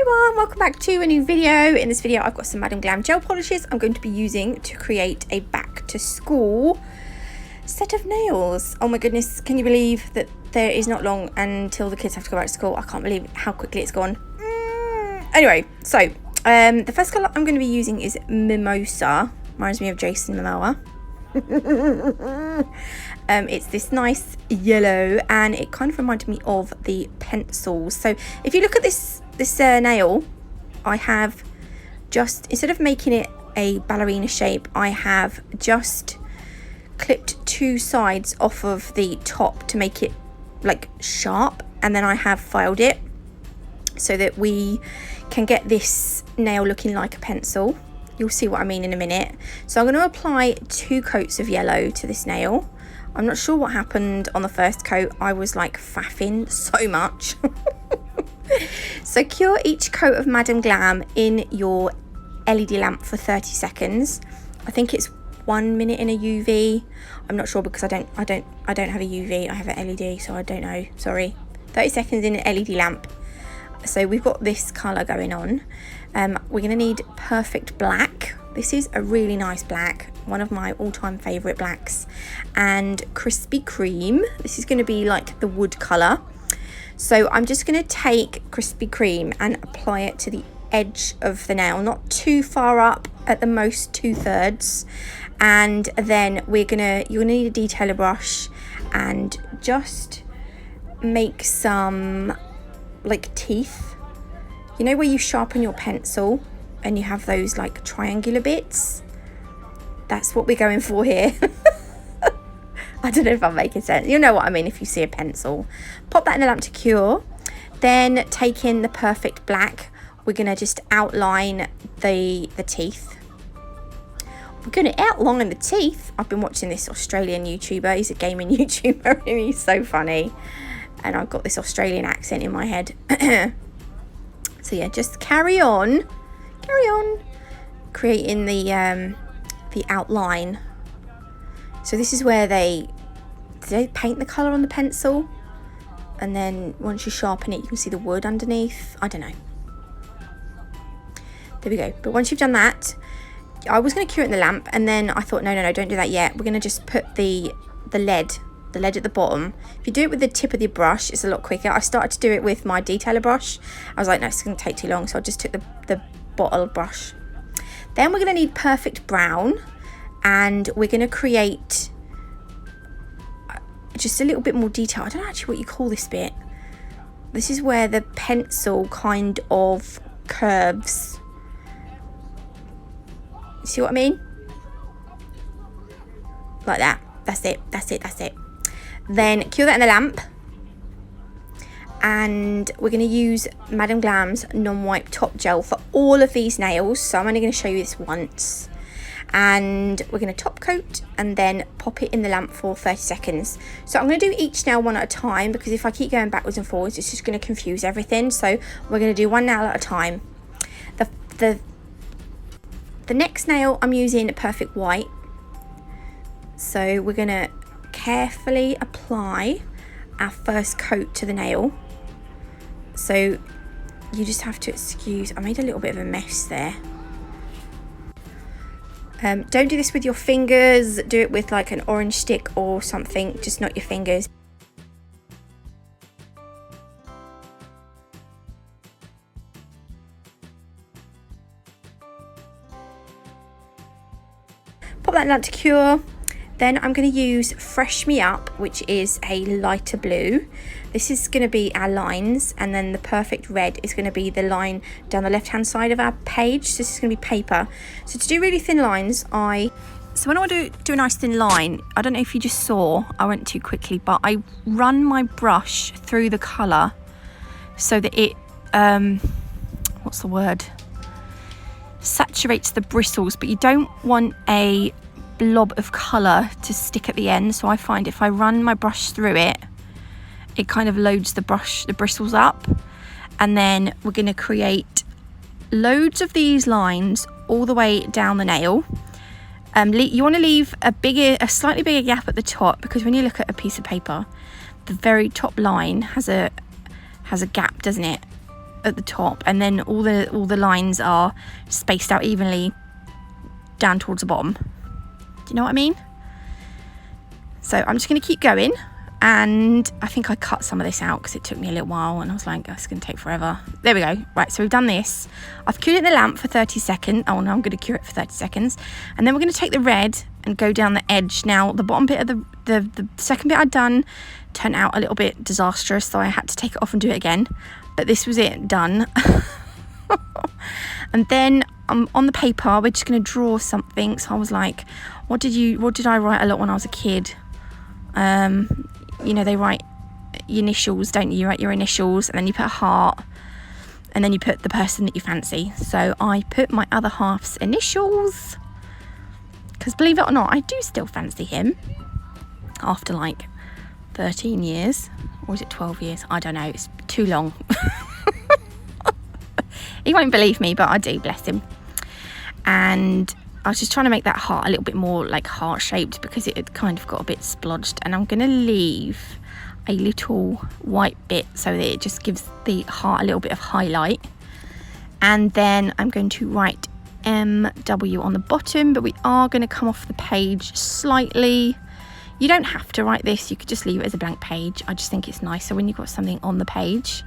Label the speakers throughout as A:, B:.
A: everyone, welcome back to a new video. In this video I've got some Madam Glam gel polishes I'm going to be using to create a back to school set of nails. Oh my goodness, can you believe that there is not long until the kids have to go back to school? I can't believe how quickly it's gone. Anyway, so the first colour I'm going to be using is Mimosa. Reminds me of Jason Momoa. It's this nice yellow and it kind of reminded me of the pencils. So if you look at this nail, I have just, instead of making it a ballerina shape, I have just clipped two sides off of the top to make it like sharp, and then I have filed it so that we can get this nail looking like a pencil. You'll see what I mean in a minute. So I'm going to apply 2 coats of yellow to this nail. I'm not sure what happened on the first coat. I was like faffing so much. So cure each coat of Madam Glam in your LED lamp for 30 seconds. I think it's 1 minute in a UV. I'm not sure because I don't have a UV. I have an LED, so I don't know. Sorry. 30 seconds in an LED lamp. So we've got this colour going on. We're going to need Perfect Black. This is a really nice black, one of my all-time favourite blacks. And Crispy Cream. This is going to be like the wood colour. So I'm just going to take Crispy Cream and apply it to the edge of the nail, not too far up, at the most 2/3. And then you're gonna need a detailer brush and just make some like teeth. You know where you sharpen your pencil and you have those like triangular bits? That's what we're going for here. I don't know if I'm making sense. You know what I mean if you see a pencil. Pop that in the lamp to cure. Then take in the Perfect Black. We're going to just outline the teeth. We're going to outline the teeth. I've been watching this Australian YouTuber. He's a gaming YouTuber and he's so funny. And I've got this Australian accent in my head. So yeah, just carry on creating the outline. So this is where they paint the colour on the pencil, and then once you sharpen it you can see the wood underneath. I don't know. There we go. But once you've done that, I was going to cure it in the lamp, and then I thought no, don't do that yet. We're going to just put the lead at the bottom. If you do it with the tip of the brush, it's a lot quicker. I started to do it with my detailer brush. I was like, no, it's going to take too long, so I just took the bottle brush. Then we're going to need Perfect Brown, and we're going to create just a little bit more detail. I don't know actually what you call this bit. This is where the pencil kind of curves. See what I mean? Like that. That's it. Then cure that in the lamp. And we're going to use Madam Glam's non-wipe top gel for all of these nails. So I'm only going to show you this once. And we're going to top coat and then pop it in the lamp for 30 seconds. So I'm going to do each nail one at a time, because if I keep going backwards and forwards it's just going to confuse everything. So we're going to do one nail at a time. The next nail I'm using Perfect White. So we're going to carefully apply our first coat to the nail. So you just have to excuse, I made a little bit of a mess there. Don't do this with your fingers, do it with like an orange stick or something, just not your fingers. Pop that lamp to cure. Then I'm going to use Fresh Me Up, which is a lighter blue. This is going to be our lines, and then the Perfect Red is going to be the line down the left hand side of our page. So this is going to be paper. So to do really thin lines, so when I want to do a nice thin line, I don't know if you just saw, I went too quickly, but I run my brush through the colour so that it, what's the word? Saturates the bristles, but you don't want a blob of colour to stick at the end. So I find if I run my brush through it, it kind of loads the bristles up. And then we're going to create loads of these lines all the way down the nail. You want to leave a slightly bigger gap at the top, because when you look at a piece of paper, the very top line has a gap, doesn't it? at the top, and then all the lines are spaced out evenly down towards the bottom. Do you know what I mean? So I'm just going to keep going, and I think I cut some of this out because it took me a little while, and I was like, oh, it's going to take forever. There we go. Right, so we've done this. I've cured it in the lamp for 30 seconds. Oh, no, I'm going to cure it for 30 seconds. And then we're going to take the red and go down the edge. Now, the bottom bit of the second bit I'd done turned out a little bit disastrous, so I had to take it off and do it again. But this was it, done. And then on the paper, we're just going to draw something. So I was like, what did I write a lot when I was a kid? You know, they write initials, don't you? You write your initials, and then you put a heart, and then you put the person that you fancy. So I put my other half's initials, because believe it or not, I do still fancy him after like 13 years, or is it 12 years? I don't know, it's too long. He won't believe me, but I do, bless him. And I was just trying to make that heart a little bit more like heart shaped, because it had kind of got a bit splodged, and I'm going to leave a little white bit so that it just gives the heart a little bit of highlight. And then I'm going to write MW on the bottom, but we are going to come off the page slightly. You don't have to write this, you could just leave it as a blank page. I just think it's nicer when you've got something on the page.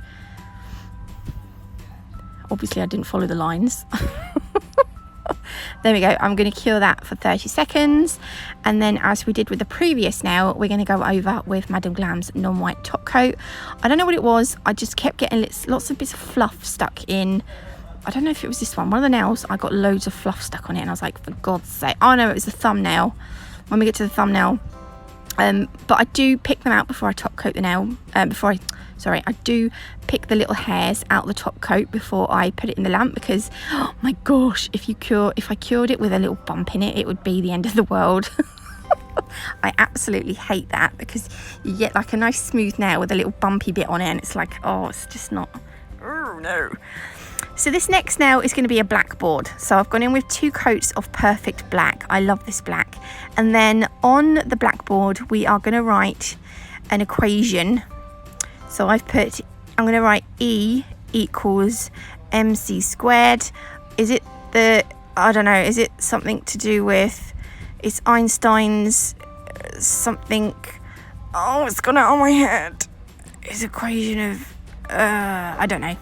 A: Obviously I didn't follow the lines. There we go. I'm going to cure that for 30 seconds, and then as we did with the previous nail, we're going to go over with Madame Glam's non-white top coat. I don't know what it was, I just kept getting lots of bits of fluff stuck in. I don't know if it was this one of the nails. I got loads of fluff stuck on it, and I was like, for God's sake. Oh no, it was the thumbnail, when we get to the thumbnail. But I do pick them out before I top coat the nail. I do pick the little hairs out the top coat before I put it in the lamp, because oh my gosh, if I cured it with a little bump in it, it would be the end of the world. I absolutely hate that, because you get like a nice smooth nail with a little bumpy bit on it, and it's like, oh, it's just not, oh no. So this next nail is going to be a blackboard. So I've gone in with 2 coats of perfect black. I love this black. And then on the blackboard, we are going to write an equation. So I'm going to write E equals MC squared. Is it I don't know, is it something to do with, it's Einstein's something, oh, it's gone out of my head. His equation of, I don't know.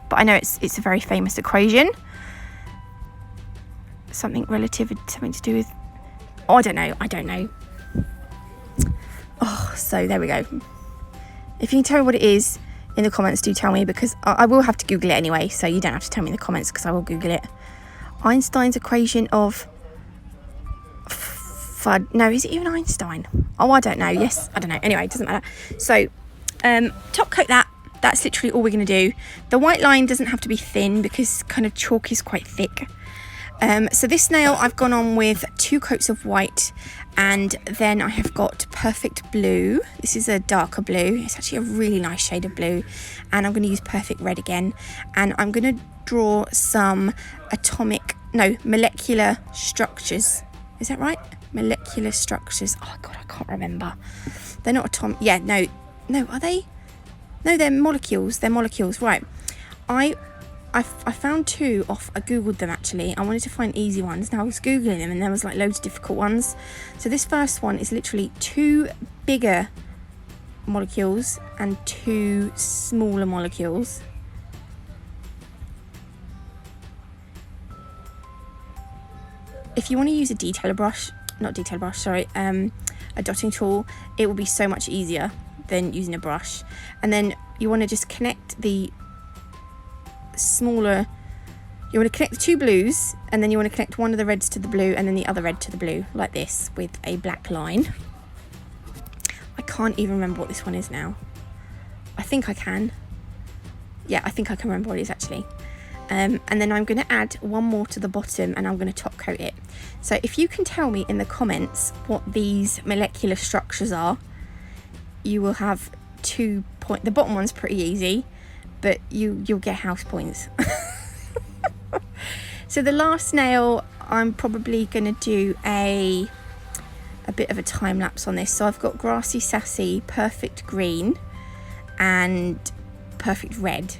A: But I know it's a very famous equation. Something to do with, oh, I don't know. Oh, so there we go. If you can tell me what it is in the comments, do tell me, because I will have to Google it anyway, so you don't have to tell me in the comments, because I will Google it. Einstein's equation of FUD. No, is it even Einstein? Oh, I don't know. Yes, I don't know. Anyway, it doesn't matter. So, top coat that. That's literally all we're going to do. The white line doesn't have to be thin, because kind of chalk is quite thick. So this nail I've gone on with 2 coats of white, and then I have got perfect blue. This is a darker blue. It's actually a really nice shade of blue, and I'm going to use perfect red again, and I'm going to draw some molecular structures. Is that right? Molecular structures. Oh god, I can't remember. They're not atomic. Yeah, no, are they? No, they're molecules. They're molecules, right? I found 2 off. I googled them actually. I wanted to find easy ones. Now I was googling them, and there was like loads of difficult ones. So this first one is literally 2 bigger molecules and 2 smaller molecules. If you want to use a a dotting tool, it will be so much easier than using a brush. And then you want to just connect the smaller, you want to connect the 2 blues, and then you want to connect one of the reds to the blue, and then the other red to the blue, like this, with a black line. I can't even remember what this one is now. I think I can. Yeah, I think I can remember what it is actually. And then I'm going to add one more to the bottom, and I'm going to top coat it. So if you can tell me in the comments what these molecular structures are, you will have 2 points. The bottom one's pretty easy, but you'll get house points. So the last nail, I'm probably going to do a bit of a time lapse on this. So I've got Grassy Sassy, perfect green, and perfect red.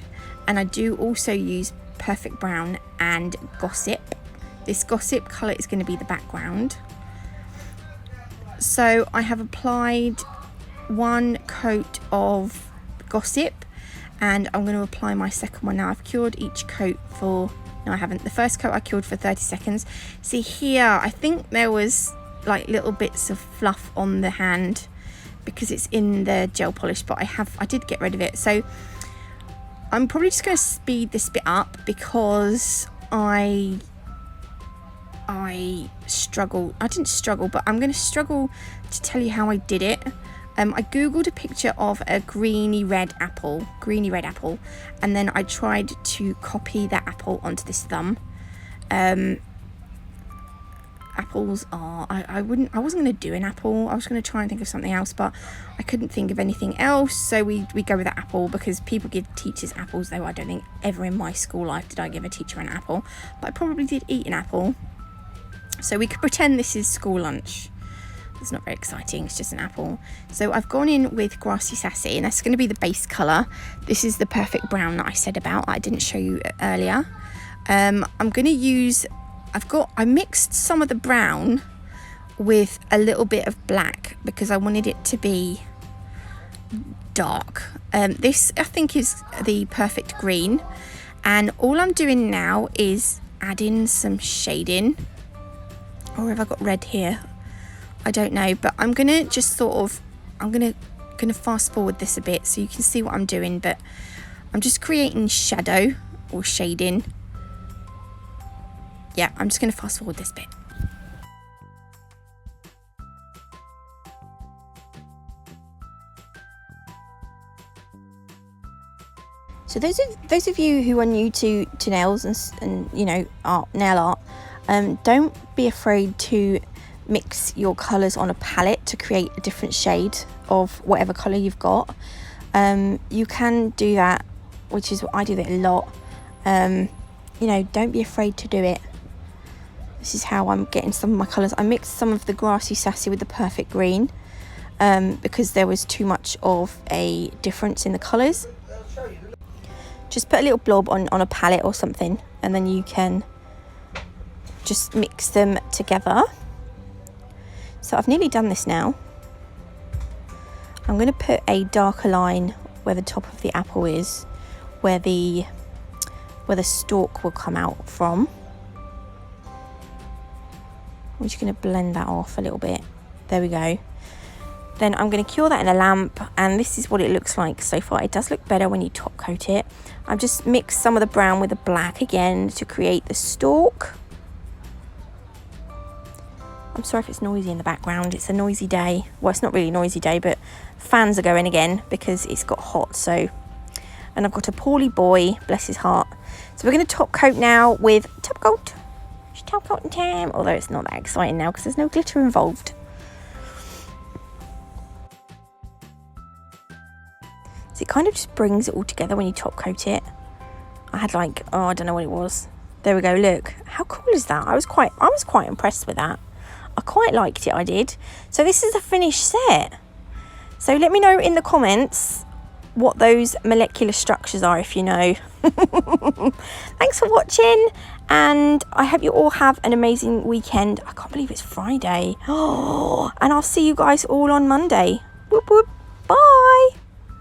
A: And I do also use Perfect Brown and Gossip. This Gossip colour is going to be the background. So I have applied one coat of Gossip, and I'm going to apply my second one now. I've cured each coat for, no I haven't, the first coat I cured for 30 seconds. See here, I think there was like little bits of fluff on the hand because it's in the gel polish, but I did get rid of it. So I'm probably just going to speed this bit up because I didn't struggle, but I'm going to struggle to tell you how I did it. I googled a picture of a greeny red apple, and then I tried to copy that apple onto this thumb. Apples are, I wasn't going to do an apple. I was going to try and think of something else, but I couldn't think of anything else, so we go with that apple because people give teachers apples, though I don't think ever in my school life did I give a teacher an apple, but I probably did eat an apple. So we could pretend this is school lunch. It's not very exciting, it's just an apple. So I've gone in with Grassy Sassy, and that's going to be the base colour. This is the Perfect Brown that I said about, I didn't show you earlier. I'm going to use, I mixed some of the brown with a little bit of black because I wanted it to be dark. This I think is the Perfect Green, and all I'm doing now is add in some shading. Or have I got red here? I don't know, but I'm gonna just sort of, I'm gonna fast forward this a bit so you can see what I'm doing, but I'm just creating shadow or shading. Yeah, I'm just gonna fast forward this bit. So those of you who are new to nails and you know nail art, don't be afraid to mix your colours on a palette to create a different shade of whatever colour you've got. You can do that, which is what I do it a lot. You know, don't be afraid to do it. This is how I'm getting some of my colours. I mixed some of the Grassy Sassy with the Perfect Green because there was too much of a difference in the colours. Just put a little blob on a palette or something, and then you can just mix them together. So I've nearly done this now. I'm going to put a darker line where the top of the apple is, where the stalk will come out from. I'm just going to blend that off a little bit. There we go. Then I'm going to cure that in a lamp, and this is what it looks like so far. It does look better when you top coat it. I've just mixed some of the brown with the black again to create the stalk. I'm sorry if it's noisy in the background. It's a noisy day. Well, it's not really a noisy day, but fans are going again because it's got hot. So, and I've got a poorly boy, bless his heart. So we're going to top coat now with top coat. It's top coating time. Although it's not that exciting now because there's no glitter involved. So it kind of just brings it all together when you top coat it. I had like, oh, I don't know what it was. There we go. Look, how cool is that? I was quite impressed with that. I quite liked it, I did. So this is a finished set. So let me know in the comments what those molecular structures are if you know. Thanks for watching, and I hope you all have an amazing weekend. I can't believe it's Friday. Oh, and I'll see you guys all on Monday.